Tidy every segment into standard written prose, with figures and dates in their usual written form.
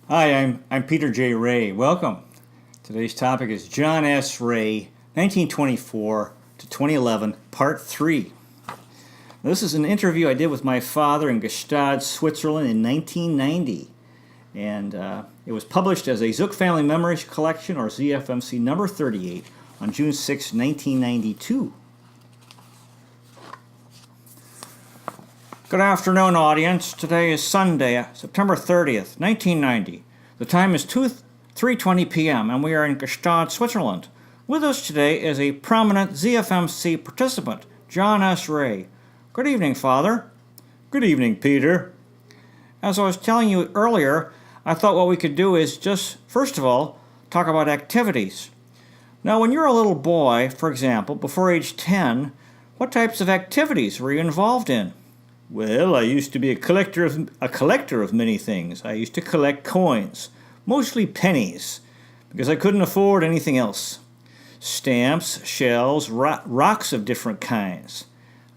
Hi, I'm Peter Rea. Welcome. Today's topic is John S. Rea, 1924 to 2011, Part 3. This is an interview I did with my father in Gstaad, Switzerland in 1990. And it was published as a Zook Family Memories Collection, or ZFMC number 38, on June 6, 1992. Good afternoon, audience. Today is Sunday, September 30th, 1990. The time is 3:20 p.m., and we are in Gstaad, Switzerland. With us today is a prominent ZFMC participant, John S. Rea. Good evening, Father. Good evening, Peter. As I was telling you earlier, I thought what we could do is just, first of all, talk about activities. Now, when you're a little boy, for example, before age 10, what types of activities were you involved in? Well, I used to be a collector of many things. I used to collect coins, mostly pennies, because I couldn't afford anything else. Stamps, shells, rocks of different kinds.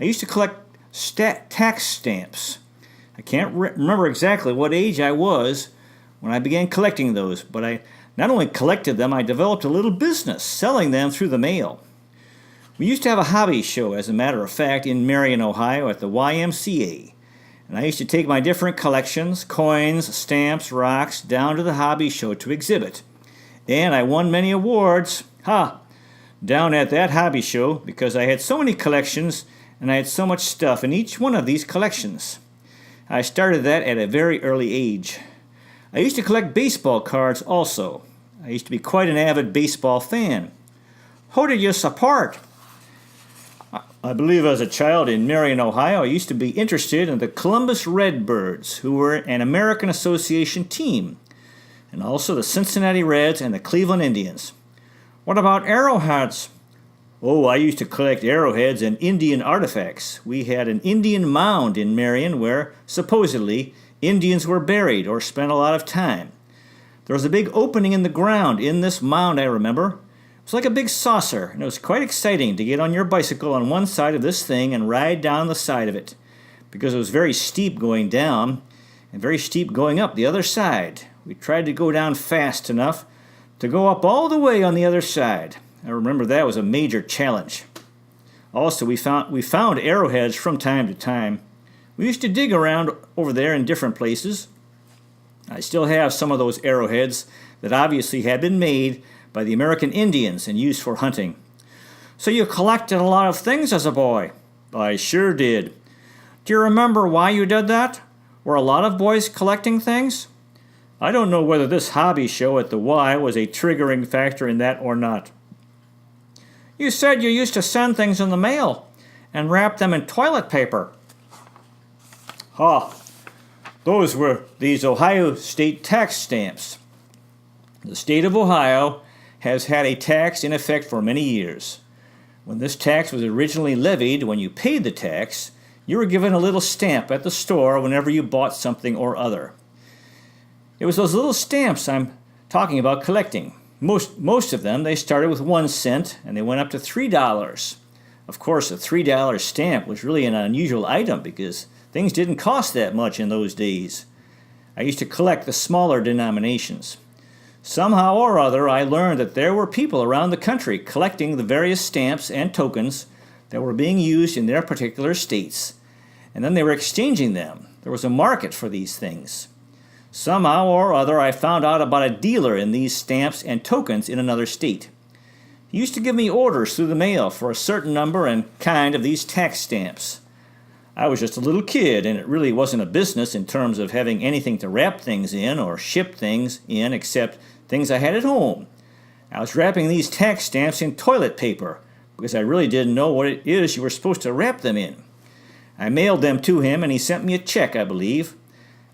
I used to collect tax stamps. I can't remember exactly what age I was when I began collecting those, but I not only collected them, I developed a little business selling them through the mail. We used to have a hobby show, as a matter of fact, in Marion, Ohio at the YMCA. And I used to take my different collections, coins, stamps, rocks, down to the hobby show to exhibit. And I won many awards, down at that hobby show because I had so many collections and I had so much stuff in each one of these collections. I started that at a very early age. I used to collect baseball cards also. I used to be quite an avid baseball fan. Who did you support? I believe as a child in Marion, Ohio, I used to be interested in the Columbus Redbirds, who were an American Association team, and also the Cincinnati Reds and the Cleveland Indians. What about arrowheads? Oh, I used to collect arrowheads and Indian artifacts. We had an Indian mound in Marion where, supposedly, Indians were buried or spent a lot of time. There was a big opening in the ground in this mound, I remember. It was like a big saucer, and it was quite exciting to get on your bicycle on one side of this thing and ride down the side of it, because it was very steep going down and very steep going up the other side. We tried to go down fast enough to go up all the way on the other side. I remember that was a major challenge. Also, we found arrowheads from time to time. We used to dig around over there in different places. I still have some of those arrowheads that obviously had been made by the American Indians and used for hunting. So you collected a lot of things as a boy? I sure did. Do you remember why you did that? Were a lot of boys collecting things? I don't know whether this hobby show at the Y was a triggering factor in that or not. You said you used to send things in the mail and wrap them in toilet paper. Those were these Ohio state tax stamps. The state of Ohio has had a tax in effect for many years. When this tax was originally levied, when you paid the tax, you were given a little stamp at the store whenever you bought something or other. It was those little stamps I'm talking about collecting. Most of them, they started with 1 cent and they went up to $3. Of course, a $3 stamp was really an unusual item because things didn't cost that much in those days. I used to collect the smaller denominations. Somehow or other, I learned that there were people around the country collecting the various stamps and tokens that were being used in their particular states, and then they were exchanging them. There was a market for these things. Somehow or other, I found out about a dealer in these stamps and tokens in another state. He used to give me orders through the mail for a certain number and kind of these tax stamps. I was just a little kid, and it really wasn't a business in terms of having anything to wrap things in or ship things in except things I had at home. I was wrapping these tax stamps in toilet paper because I really didn't know what it is you were supposed to wrap them in. I mailed them to him, and he sent me a check, I believe.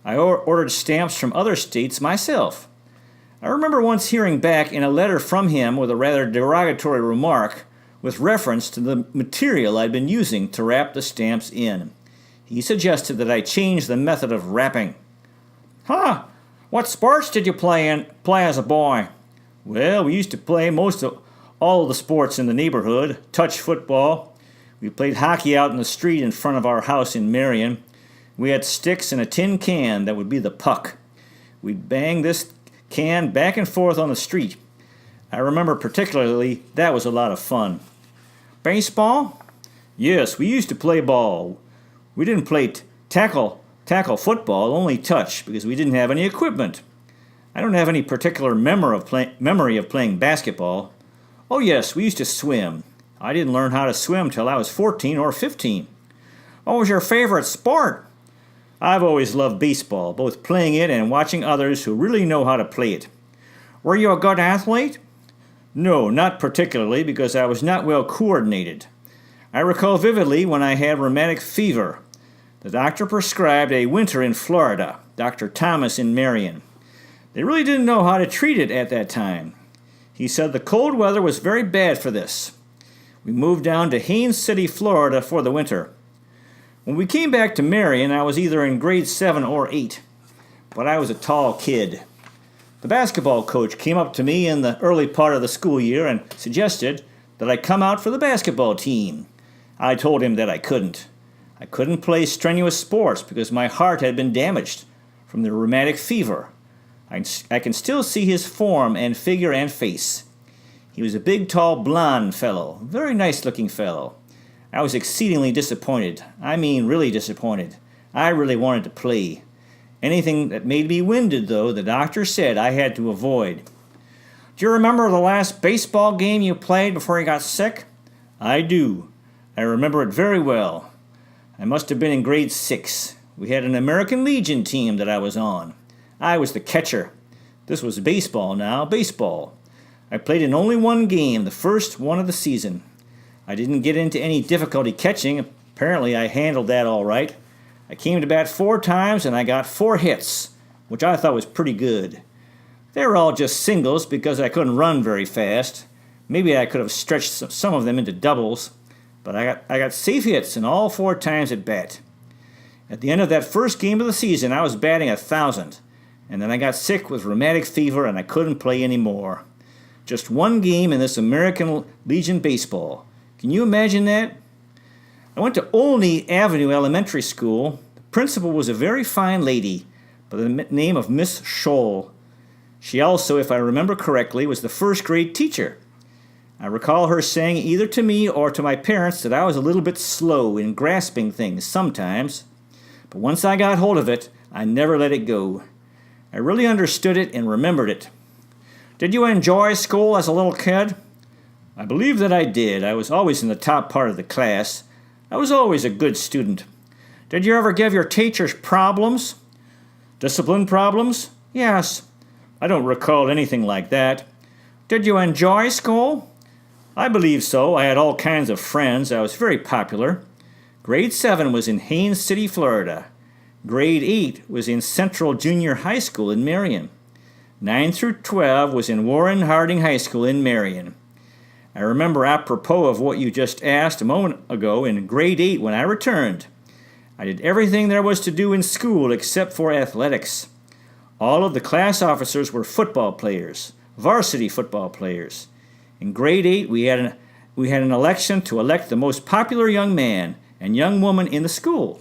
I ordered stamps from other states myself. I remember once hearing back in a letter from him with a rather derogatory remark with reference to the material I'd been using to wrap the stamps in. He suggested that I change the method of wrapping. What sports did you play as a boy? Well, we used to play all of the sports in the neighborhood. Touch football. We played hockey out in the street in front of our house in Marion. We had sticks and a tin can that would be the puck. we'd bang this can back and forth on the street. I remember particularly that was a lot of fun. Baseball? Yes, we used to play ball. We didn't play tackle football, only touch, because we didn't have any equipment. I don't have any particular memory of playing basketball. Oh yes, we used to swim. I didn't learn how to swim till I was 14 or 15. What was your favorite sport? I've always loved baseball, both playing it and watching others who really know how to play it. Were you a good athlete? No, not particularly, because I was not well coordinated. I recall vividly when I had rheumatic fever. The doctor prescribed a winter in Florida, Dr. Thomas in Marion. They really didn't know how to treat it at that time. He said the cold weather was very bad for this. We moved down to Haines City, Florida for the winter. When we came back to Marion, I was either in grade 7 or 8, but I was a tall kid. The basketball coach came up to me in the early part of the school year and suggested that I come out for the basketball team. I told him that I couldn't. I couldn't play strenuous sports because my heart had been damaged from the rheumatic fever. I can still see his form and figure and face. He was a big, tall, blond fellow, very nice-looking fellow. I was exceedingly disappointed. I mean, really disappointed. I really wanted to play. Anything that made me winded, though, the doctor said I had to avoid. Do you remember the last baseball game you played before you got sick? I do. I remember it very well. I must have been in grade 6. We had an American Legion team that I was on. I was the catcher. This was baseball now, baseball. I played in only one game, the first one of the season. I didn't get into any difficulty catching. Apparently I handled that all right. I came to bat 4 times and I got 4 hits, which I thought was pretty good. They were all just singles because I couldn't run very fast. Maybe I could have stretched some of them into doubles, but I got safe hits in all 4 times at bat. At the end of that first game of the season, I was batting 1,000, and then I got sick with rheumatic fever and I couldn't play anymore. Just one game in this American Legion baseball. Can you imagine that? I went to Olney Avenue Elementary School. The principal was a very fine lady by the name of Miss Scholl. She also, if I remember correctly, was the first grade teacher. I recall her saying either to me or to my parents that I was a little bit slow in grasping things sometimes. But once I got hold of it, I never let it go. I really understood it and remembered it. Did you enjoy school as a little kid? I believe that I did. I was always in the top part of the class. I was always a good student. Did you ever give your teachers problems? Discipline problems? Yes. I don't recall anything like that. Did you enjoy school? I believe so. I had all kinds of friends. I was very popular. Grade 7 was in Haines City, Florida. Grade 8 was in Central Junior High School in Marion. 9 through 12 was in Warren Harding High School in Marion. I remember apropos of what you just asked a moment ago, in grade 8 when I returned, I did everything there was to do in school except for athletics. All of the class officers were football players, varsity football players. In grade 8, we had an election to elect the most popular young man and young woman in the school.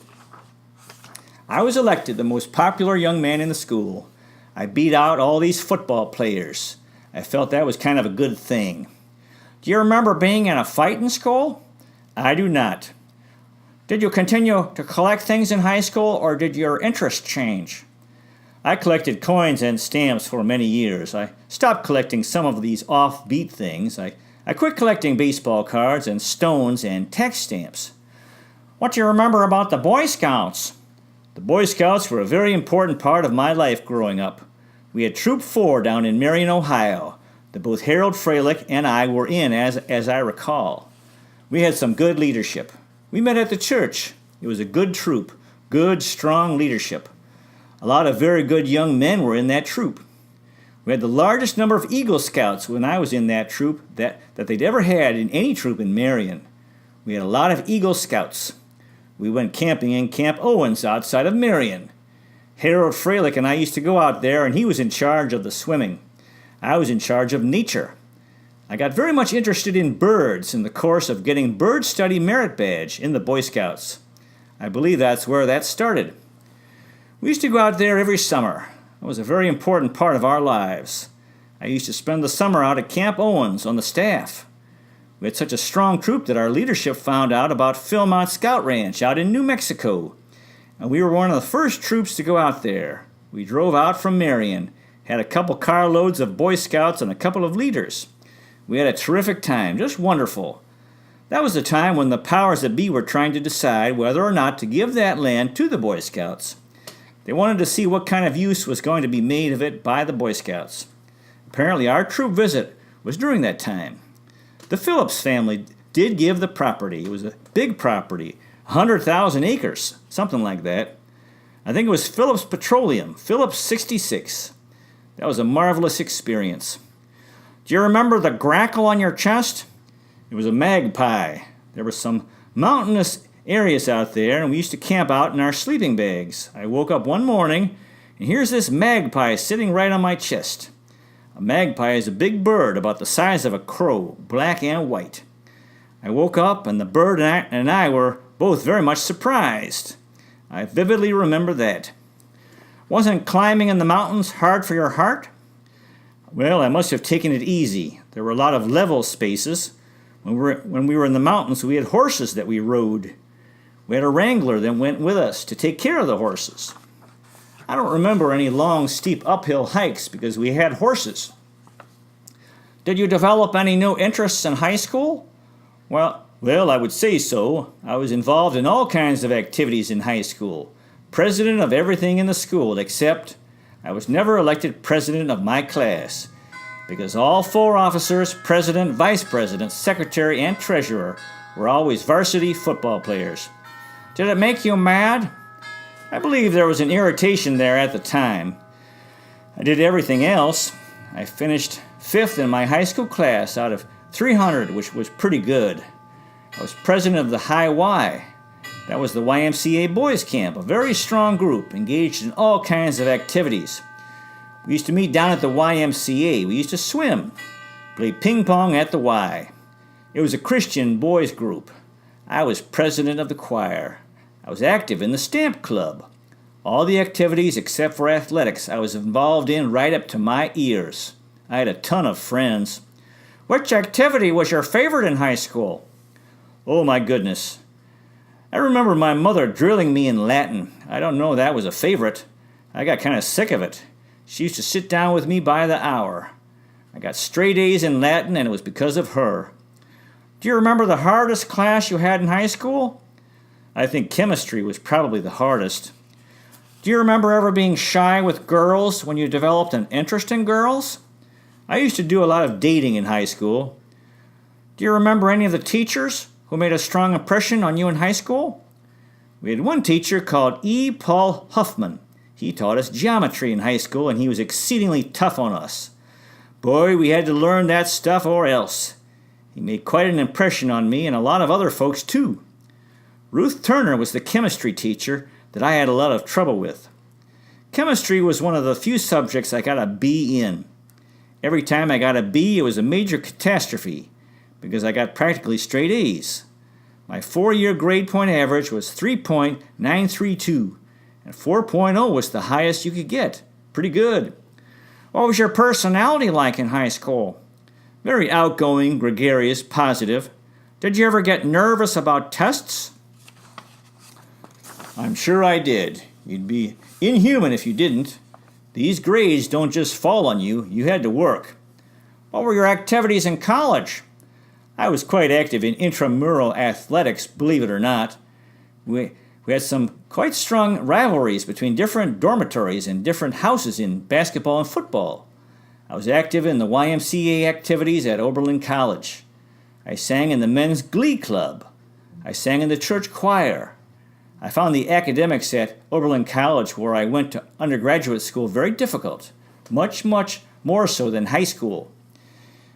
I was elected the most popular young man in the school. I beat out all these football players. I felt that was kind of a good thing. Do you remember being in a fight in school? I do not. Did you continue to collect things in high school, or did your interest change? I collected coins and stamps for many years. I stopped collecting some of these offbeat things. I quit collecting baseball cards and stones and tax stamps. What do you remember about the Boy Scouts? The Boy Scouts were a very important part of my life growing up. We had Troop 4 down in Marion, Ohio, that both Harold Freilich and I were in, as I recall. We had some good leadership. We met at the church. It was a good troop, good, strong leadership. A lot of very good young men were in that troop. We had the largest number of Eagle Scouts when I was in that troop that they'd ever had in any troop in Marion. We had a lot of Eagle Scouts. We went camping in Camp Owens outside of Marion. Harold Freilich and I used to go out there, and he was in charge of the swimming. I was in charge of nature. I got very much interested in birds in the course of getting Bird Study Merit Badge in the Boy Scouts. I believe that's where that started. We used to go out there every summer. That was a very important part of our lives. I used to spend the summer out at Camp Owens on the staff. We had such a strong troop that our leadership found out about Philmont Scout Ranch out in New Mexico, and we were one of the first troops to go out there. We drove out from Marion, had a couple carloads of Boy Scouts and a couple of leaders. We had a terrific time, just wonderful. That was the time when the powers that be were trying to decide whether or not to give that land to the Boy Scouts. They wanted to see what kind of use was going to be made of it by the Boy Scouts. Apparently our troop visit was during that time. The Phillips family did give the property. It was a big property, 100,000 acres, something like that. I think it was Phillips Petroleum, Phillips 66. That was a marvelous experience. Do you remember the grackle on your chest? It was a magpie. There were some mountainous areas out there, and we used to camp out in our sleeping bags. I woke up one morning, and here's this magpie sitting right on my chest. A magpie is a big bird about the size of a crow, black and white. I woke up, and the bird and I were both very much surprised. I vividly remember that. Wasn't climbing in the mountains hard for your heart? Well, I must have taken it easy. There were a lot of level spaces. When we were in the mountains, we had horses that we rode. We had a wrangler that went with us to take care of the horses. I don't remember any long, steep uphill hikes because we had horses. Did you develop any new interests in high school? Well, I would say so. I was involved in all kinds of activities in high school. President of everything in the school, except I was never elected president of my class because all 4 officers, president, vice president, secretary, and treasurer, were always varsity football players. Did it make you mad? I believe there was an irritation there at the time. I did everything else. I finished 5th in my high school class out of 300, which was pretty good. I was president of the High Y. That was the YMCA Boys Camp, a very strong group engaged in all kinds of activities. We used to meet down at the YMCA. We used to swim, play ping pong at the Y. It was a Christian boys group. I was president of the choir. I was active in the stamp club. All the activities except for athletics I was involved in right up to my ears. I had a ton of friends. Which activity was your favorite in high school? Oh my goodness. I remember my mother drilling me in Latin. I don't know that was a favorite. I got kind of sick of it. She used to sit down with me by the hour. I got straight A's in Latin, and it was because of her. Do you remember the hardest class you had in high school? I think chemistry was probably the hardest. Do you remember ever being shy with girls when you developed an interest in girls? I used to do a lot of dating in high school. Do you remember any of the teachers who made a strong impression on you in high school? We had one teacher called E. Paul Huffman. He taught us geometry in high school, and he was exceedingly tough on us. Boy, we had to learn that stuff or else. He made quite an impression on me and a lot of other folks, too. Ruth Turner was the chemistry teacher that I had a lot of trouble with. Chemistry was one of the few subjects I got a B in. Every time I got a B, it was a major catastrophe because I got practically straight A's. My 4-year grade point average was 3.932, and 4.0 was the highest you could get. Pretty good. What was your personality like in high school? Very outgoing, gregarious, positive. Did you ever get nervous about tests? I'm sure I did. You'd be inhuman if you didn't. These grades don't just fall on you. You had to work. What were your activities in college? I was quite active in intramural athletics, believe it or not. We had some quite strong rivalries between different dormitories and different houses in basketball and football. I was active in the YMCA activities at Oberlin College. I sang in the men's glee club. I sang in the church choir. I found the academics at Oberlin College, where I went to undergraduate school, very difficult, much more so than high school.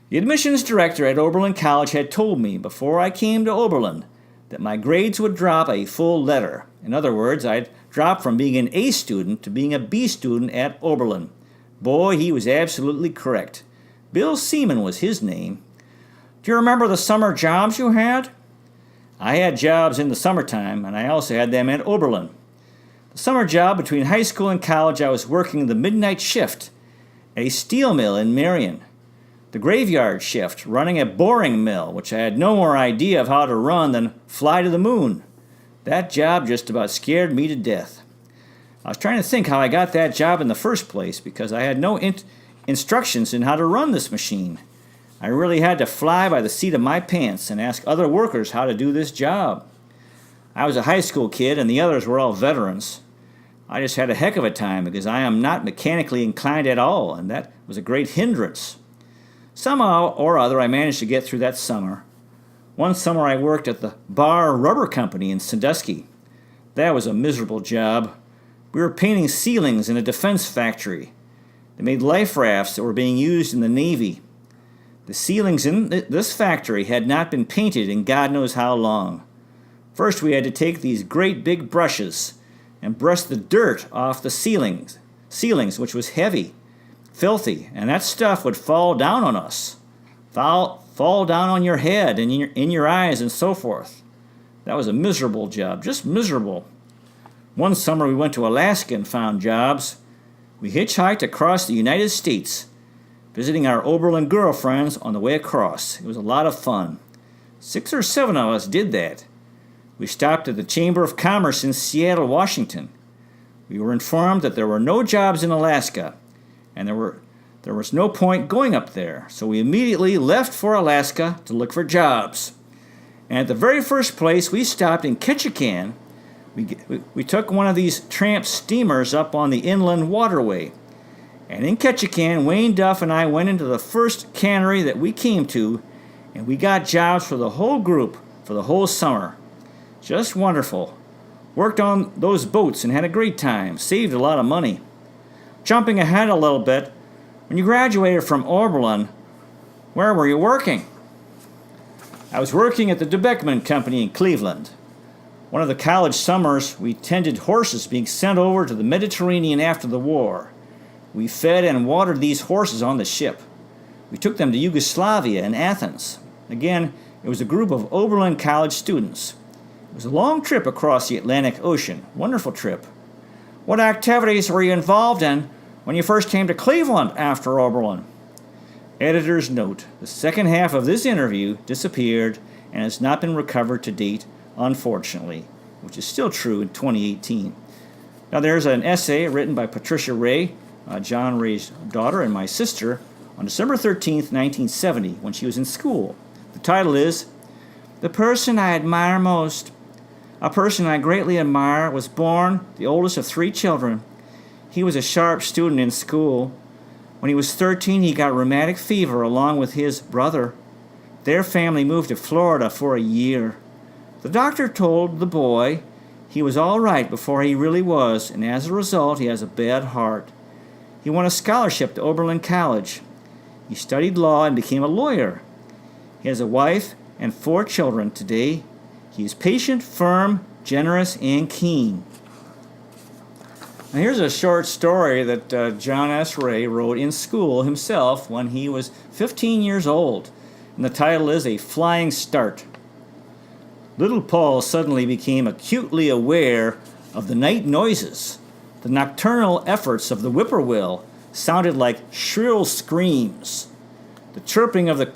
The admissions director at Oberlin College had told me before I came to Oberlin that my grades would drop a full letter. In other words, I'd drop from being an A student to being a B student at Oberlin. Boy, he was absolutely correct. Bill Seaman was his name. Do you remember the summer jobs you had? I had jobs in the summertime, and I also had them at Oberlin. The summer job between high school and college, I was working the midnight shift at a steel mill in Marion, the graveyard shift running a boring mill, which I had no more idea of how to run than fly to the moon. That job just about scared me to death. I was trying to think how I got that job in the first place because I had no instructions in how to run this machine. I really had to fly by the seat of my pants and ask other workers how to do this job. I was a high school kid and the others were all veterans. I just had a heck of a time because I am not mechanically inclined at all, and that was a great hindrance. Somehow or other I managed to get through that summer. One summer I worked at the Bar Rubber Company in Sandusky. That was a miserable job. We were painting ceilings in a defense factory. They made life rafts that were being used in the Navy. The ceilings in this factory had not been painted in God knows how long. First we had to take these great big brushes and brush the dirt off the ceilings, which was heavy, filthy, and that stuff would fall down on us. Fall down on your head and in your eyes and so forth. That was a miserable job, just miserable. One summer we went to Alaska and found jobs. We hitchhiked across the United States, visiting our Oberlin girlfriends on the way across. It was a lot of fun. 6 or 7 of us did that. We stopped at the Chamber of Commerce in Seattle, Washington. We were informed that there were no jobs in Alaska, and there was no point going up there, so we immediately left for Alaska to look for jobs. And at the very first place we stopped in Ketchikan, we took one of these tramp steamers up on the inland waterway. And in Ketchikan, Wayne Duff and I went into the first cannery that we came to, and we got jobs for the whole group for the whole summer. Just wonderful. Worked on those boats and had a great time. Saved a lot of money. Jumping ahead a little bit, when you graduated from Oberlin, where were you working? I was working at the DeBeckman Company in Cleveland. One of the college summers, we tended horses being sent over to the Mediterranean after the war. We fed and watered these horses on the ship. We took them to Yugoslavia and Athens. Again, it was a group of Oberlin College students. It was a long trip across the Atlantic Ocean. Wonderful trip. What activities were you involved in when you first came to Cleveland after Oberlin? Editor's note: the second half of this interview disappeared and has not been recovered to date, unfortunately, which is still true in 2018. Now there's an essay written by Patricia Rea, John Rea's daughter and my sister, on December 13th, 1970, when she was in school. The title is, "The Person I Admire Most." A person I greatly admire was born the oldest of 3 children. He was a sharp student in school. When he was 13, he got rheumatic fever along with his brother. Their family moved to Florida for a year. The doctor told the boy he was all right before he really was, and as a result, he has a bad heart. He won a scholarship to Oberlin College. He studied law and became a lawyer. He has a wife and 4 children today. He is patient, firm, generous, and keen. Now here's a short story that John S. Rea wrote in school himself when he was 15 years old, and the title is A Flying Start. Little Paul suddenly became acutely aware of the night noises. The nocturnal efforts of the whippoorwill sounded like shrill screams. The chirping of the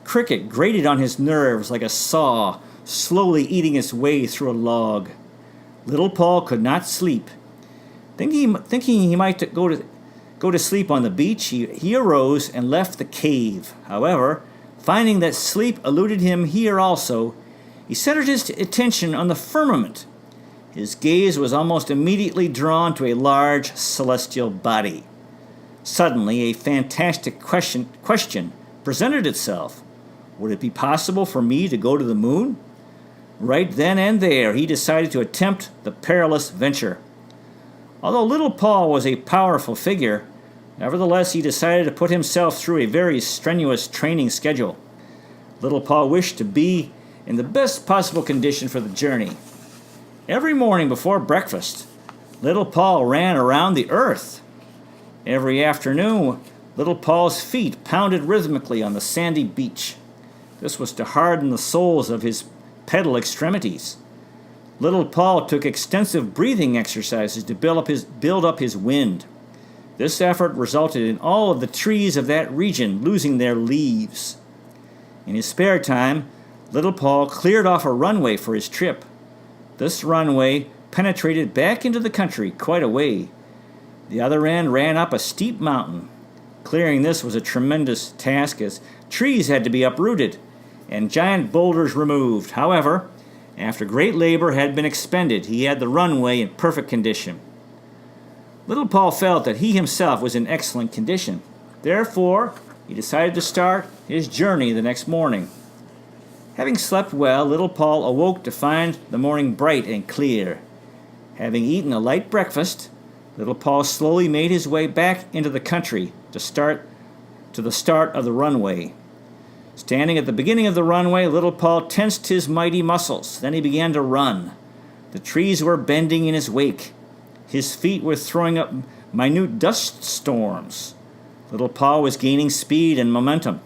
cricket grated on his nerves like a saw slowly eating its way through a log. Little Paul could not sleep. Thinking he might go to sleep on the beach, he arose and left the cave. However, finding that sleep eluded him here also, he centered his attention on the firmament. His gaze was almost immediately drawn to a large celestial body. Suddenly, a fantastic question presented itself. Would it be possible for me to go to the moon? Right then and there, he decided to attempt the perilous venture. Although little Paul was a powerful figure, nevertheless he decided to put himself through a very strenuous training schedule. Little Paul wished to be in the best possible condition for the journey. Every morning before breakfast, little Paul ran around the earth. Every afternoon, little Paul's feet pounded rhythmically on the sandy beach. This was to harden the soles of his pedal extremities. Little Paul took extensive breathing exercises to build up his wind. This effort resulted in all of the trees of that region losing their leaves. In his spare time, Little Paul cleared off a runway for his trip. This runway penetrated back into the country quite a way. The other end ran up a steep mountain. Clearing this was a tremendous task, as trees had to be uprooted and giant boulders removed. However, after great labor had been expended, he had the runway in perfect condition. Little Paul felt that he himself was in excellent condition. Therefore, he decided to start his journey the next morning. Having slept well, Little Paul awoke to find the morning bright and clear. Having eaten a light breakfast, Little Paul slowly made his way back into the country to the start of the runway. Standing at the beginning of the runway, Little Paul tensed his mighty muscles. Then he began to run. The trees were bending in his wake. His feet were throwing up minute dust storms. Little Paul was gaining speed and momentum.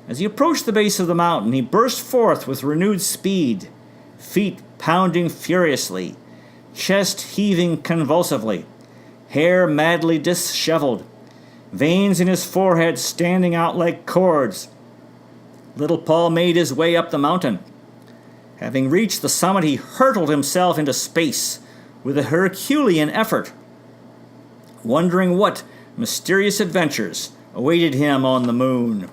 As he approached the base of the mountain, he burst forth with renewed speed, feet pounding furiously, chest heaving convulsively, hair madly disheveled, veins in his forehead standing out like cords. Little Paul made his way up the mountain. Having reached the summit, he hurtled himself into space with a Herculean effort, wondering what mysterious adventures awaited him on the moon.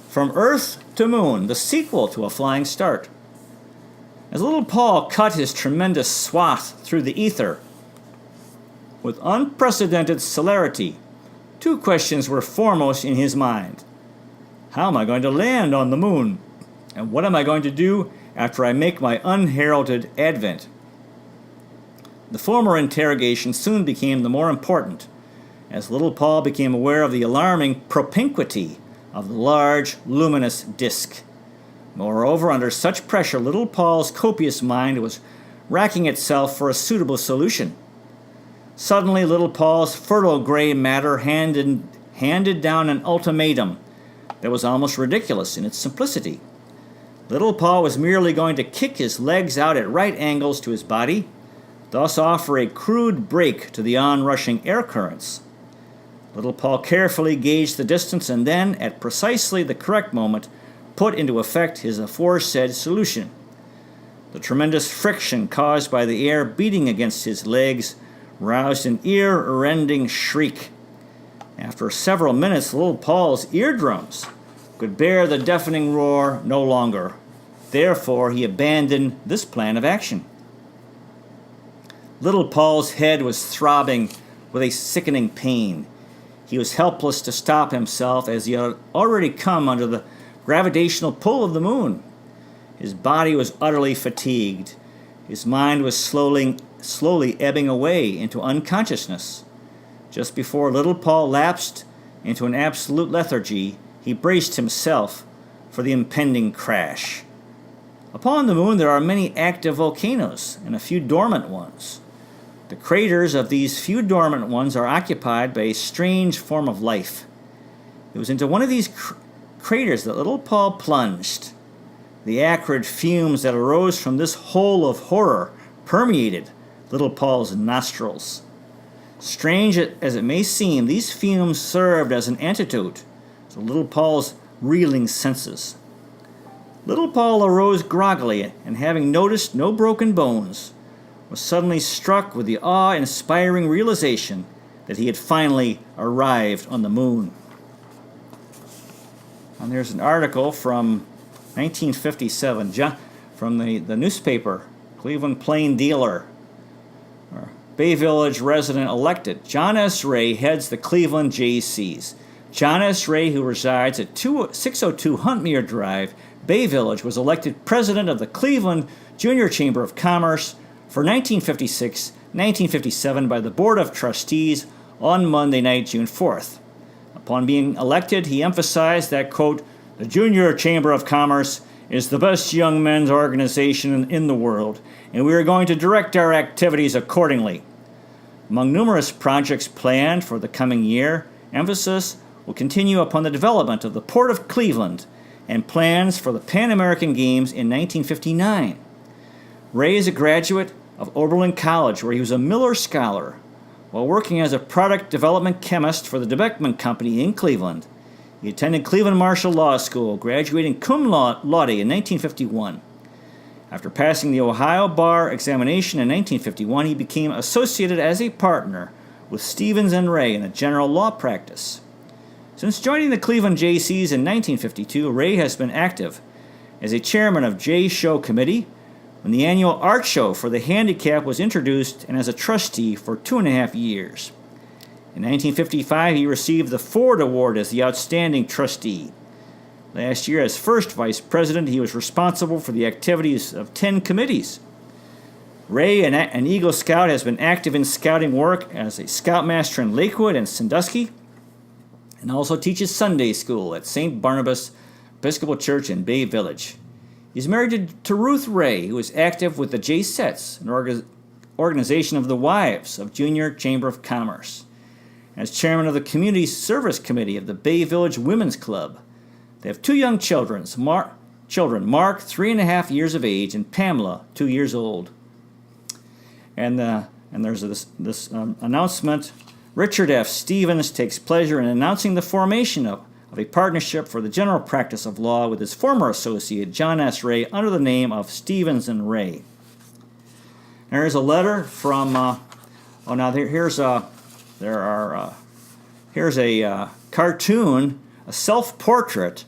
From Earth to Moon, the sequel to A Flying Start. As Little Paul cut his tremendous swath through the ether with unprecedented celerity, two questions were foremost in his mind. How am I going to land on the moon? And what am I going to do after I make my unheralded advent? The former interrogation soon became the more important, as Little Paul became aware of the alarming propinquity of the large, luminous disk. Moreover, under such pressure, Little Paul's copious mind was racking itself for a suitable solution. Suddenly, Little Paul's fertile gray matter handed down an ultimatum that was almost ridiculous in its simplicity. Little Paul was merely going to kick his legs out at right angles to his body, thus offer a crude break to the onrushing air currents. Little Paul carefully gauged the distance and then, at precisely the correct moment, put into effect his aforesaid solution. The tremendous friction caused by the air beating against his legs roused an ear-rending shriek. After several minutes, Little Paul's eardrums could bear the deafening roar no longer. Therefore, he abandoned this plan of action. Little Paul's head was throbbing with a sickening pain. He was helpless to stop himself, as he had already come under the gravitational pull of the moon. His body was utterly fatigued. His mind was slowly ebbing away into unconsciousness. Just before Little Paul lapsed into an absolute lethargy, he braced himself for the impending crash. Upon the moon there are many active volcanoes and a few dormant ones. The craters of these few dormant ones are occupied by a strange form of life. It was into one of these craters that Little Paul plunged. The acrid fumes that arose from this hole of horror permeated Little Paul's nostrils. Strange as it may seem, these fumes served as an antidote to Little Paul's reeling senses. Little Paul arose groggily, and having noticed no broken bones, was suddenly struck with the awe-inspiring realization that he had finally arrived on the moon. And there's an article from 1957 from the newspaper, Cleveland Plain Dealer. Bay Village resident elected. John S. Rea heads the Cleveland Jaycees. John S. Rea, who resides at 602 Huntmere Drive, Bay Village, was elected president of the Cleveland Junior Chamber of Commerce for 1956-1957 by the Board of Trustees on Monday night, June 4th. Upon being elected, he emphasized that, quote, "The Junior Chamber of Commerce is the best young men's organization in the world, and we are going to direct our activities accordingly." Among numerous projects planned for the coming year, emphasis will continue upon the development of the Port of Cleveland and plans for the Pan American Games in 1959. Rea is a graduate of Oberlin College, where he was a Miller Scholar, while working as a product development chemist for the DeBeckman Company in Cleveland. He attended Cleveland Marshall Law School, graduating cum laude in 1951. After passing the Ohio Bar examination in 1951, he became associated as a partner with Stevens and Rea in a general law practice. Since joining the Cleveland Jaycees in 1952, Rea has been active as a chairman of Jay Show Committee when the annual art show for the handicapped was introduced, and as a trustee for 2.5 years. In 1955, he received the Ford Award as the Outstanding Trustee. Last year, as first vice president, he was responsible for the activities of 10 committees. Rea, an Eagle Scout, has been active in scouting work as a scoutmaster in Lakewood and Sandusky, and also teaches Sunday school at St. Barnabas Episcopal Church in Bay Village. He's married to Ruth Rea, who is active with the J-Sets, an organization of the wives of Junior Chamber of Commerce. As chairman of the Community Service Committee of the Bay Village Women's Club. They have 2 young children, Mark, 3.5 years of age, and Pamela, 2 years old. And there's this announcement. Richard F. Stevens takes pleasure in announcing the formation of a partnership for the general practice of law with his former associate, John S. Rea, under the name of Stevens and Rea. There's a letter from, here's a cartoon, a self-portrait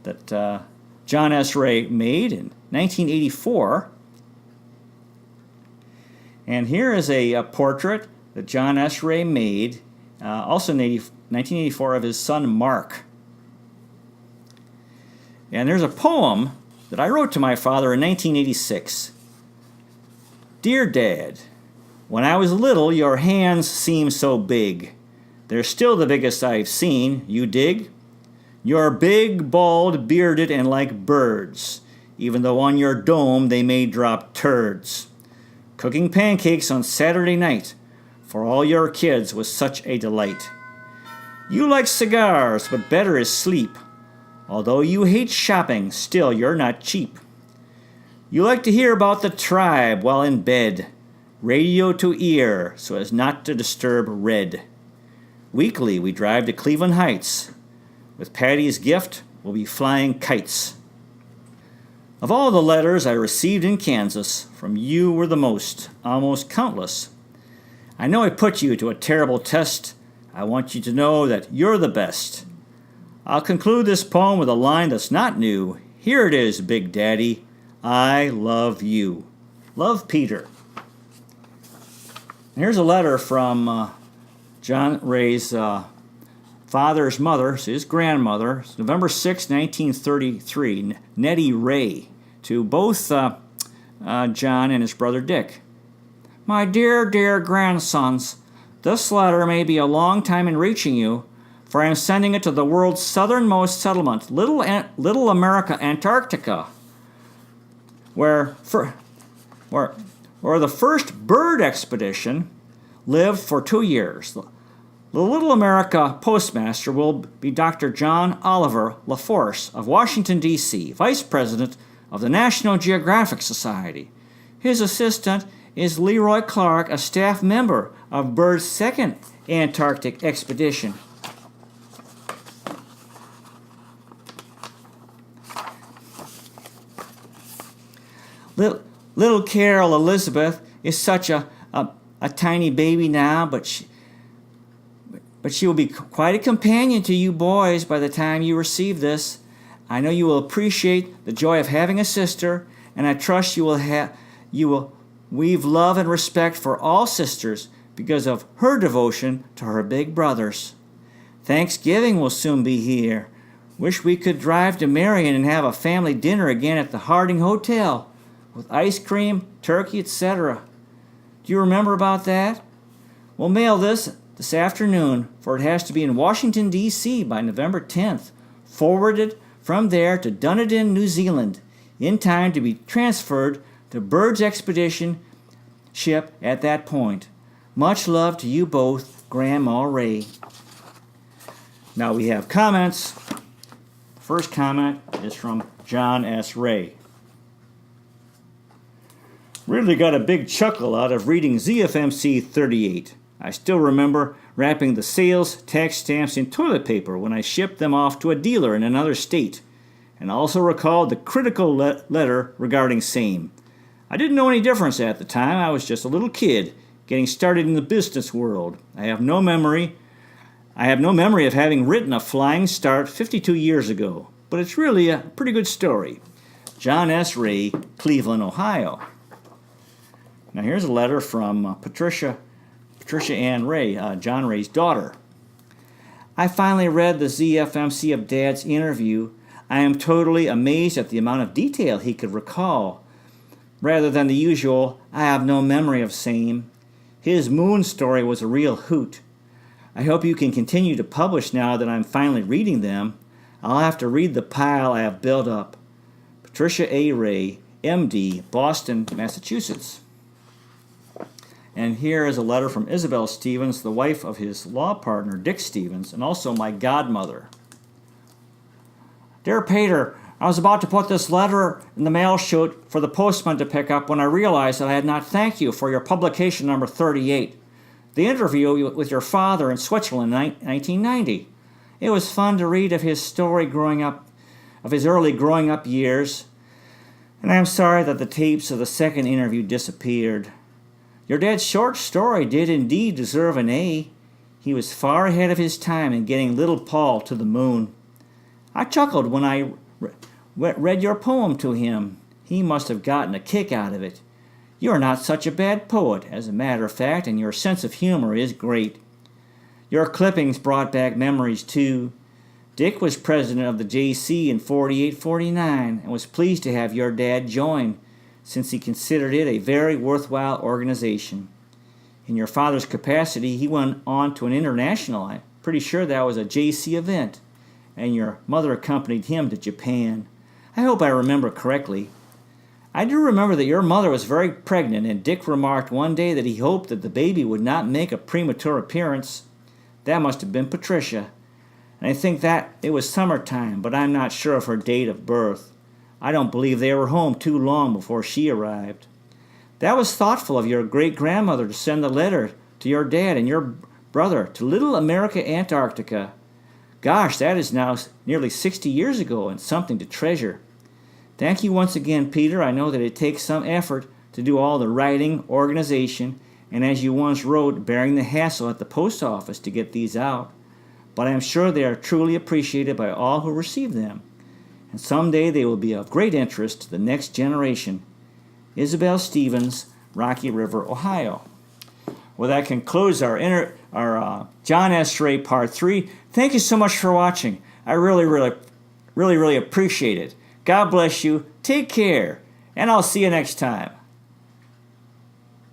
that John S. Rea made in 1984. And here is a portrait that John S. Rea made, also in 1984, of his son Mark. And there's a poem that I wrote to my father in 1986. Dear Dad, when I was little, your hands seemed so big. They're still the biggest I've seen, you dig? You're big, bald, bearded, and like birds, even though on your dome they may drop turds. Cooking pancakes on Saturday night for all your kids was such a delight. You like cigars, but better is sleep. Although you hate shopping, still you're not cheap. You like to hear about the tribe while in bed, radio to ear so as not to disturb Red. Weekly we drive to Cleveland Heights. With Patty's gift, we'll be flying kites. Of all the letters I received in Kansas, from you were the most, almost countless. I know I put you to a terrible test. I want you to know that you're the best. I'll conclude this poem with a line that's not new. Here it is, Big Daddy. I love you. Love, Peter. Here's a letter from John Rea's father's mother, his grandmother, November 6, 1933, Nettie Rea, to both John and his brother Dick. My dear, dear grandsons, this letter may be a long time in reaching you, for I am sending it to the world's southernmost settlement, Little America, Antarctica, where the first bird expedition lived for 2 years. The Little America postmaster will be Dr. John Oliver LaForce of Washington, D.C., Vice President of the National Geographic Society. His assistant is Leroy Clark, a staff member of Bird's second Antarctic expedition. Little Carol Elizabeth is such a tiny baby now, but she will be quite a companion to you boys by the time you receive this. I know you will appreciate the joy of having a sister, and I trust you will weave love and respect for all sisters because of her devotion to her big brothers. Thanksgiving will soon be here. Wish we could drive to Marion and have a family dinner again at the Harding Hotel with ice cream, turkey, etc. Do you remember about that? We'll mail this afternoon, for it has to be in Washington, D.C. by November 10th, forwarded from there to Dunedin, New Zealand, in time to be transferred to Bird's expedition ship at that point. Much love to you both, Grandma Rea. Now we have comments First comment is from John S. Rea. Really got a big chuckle out of reading ZFMC 38. I still remember wrapping the sales tax stamps in toilet paper when I shipped them off to a dealer in another state, and also recalled the critical letter regarding same. I didn't know any difference at the time. I was just a little kid getting started in the business world. I have no memory of having written a flying start 52 years ago, but it's really a pretty good story. John S. Rea, Cleveland, Ohio. Now here's a letter from Patricia Ann Rea, John Ray's daughter. I finally read the ZFMC of Dad's interview. I am totally amazed at the amount of detail he could recall, rather than the usual, I have no memory of same. His moon story was a real hoot. I hope you can continue to publish now that I'm finally reading them. I'll have to read the pile I have built up. Patricia A. Rea, M.D., Boston, Massachusetts. And here is a letter from Isobel Stevens, the wife of his law partner, Dick Stevens, and also my godmother. Dear Peter, I was about to put this letter in the mail chute for the postman to pick up when I realized that I had not thanked you for your publication number 38, the interview with your father in Switzerland in 1990. It was fun to read of his story of his early growing up years, and I am sorry that the tapes of the second interview disappeared. Your dad's short story did indeed deserve an A. He was far ahead of his time in getting little Paul to the moon. I chuckled when I read your poem to him. He must have gotten a kick out of it. You are not such a bad poet, as a matter of fact, and your sense of humor is great. Your clippings brought back memories, too. Dick was president of the J.C. in 48-49 and was pleased to have your dad join, since he considered it a very worthwhile organization. In your father's capacity, he went on to an international, I'm pretty sure that was a J.C. event, and your mother accompanied him to Japan. I hope I remember correctly. I do remember that your mother was very pregnant, and Dick remarked one day that he hoped that the baby would not make a premature appearance. That must have been Patricia, and I think that it was summertime, but I'm not sure of her date of birth. I don't believe they were home too long before she arrived. That was thoughtful of your great-grandmother to send the letter to your dad and your brother to Little America, Antarctica. Gosh, that is now nearly 60 years ago and something to treasure. Thank you once again, Peter. I know that it takes some effort to do all the writing, organization, and as you once wrote, bearing the hassle at the post office to get these out. But I am sure they are truly appreciated by all who receive them, and someday they will be of great interest to the next generation. Isobel Stevens, Rocky River, Ohio. Well, that concludes our John S. Rea Part 3. Thank you so much for watching. I really appreciate it. God bless you. Take care, and I'll see you next time.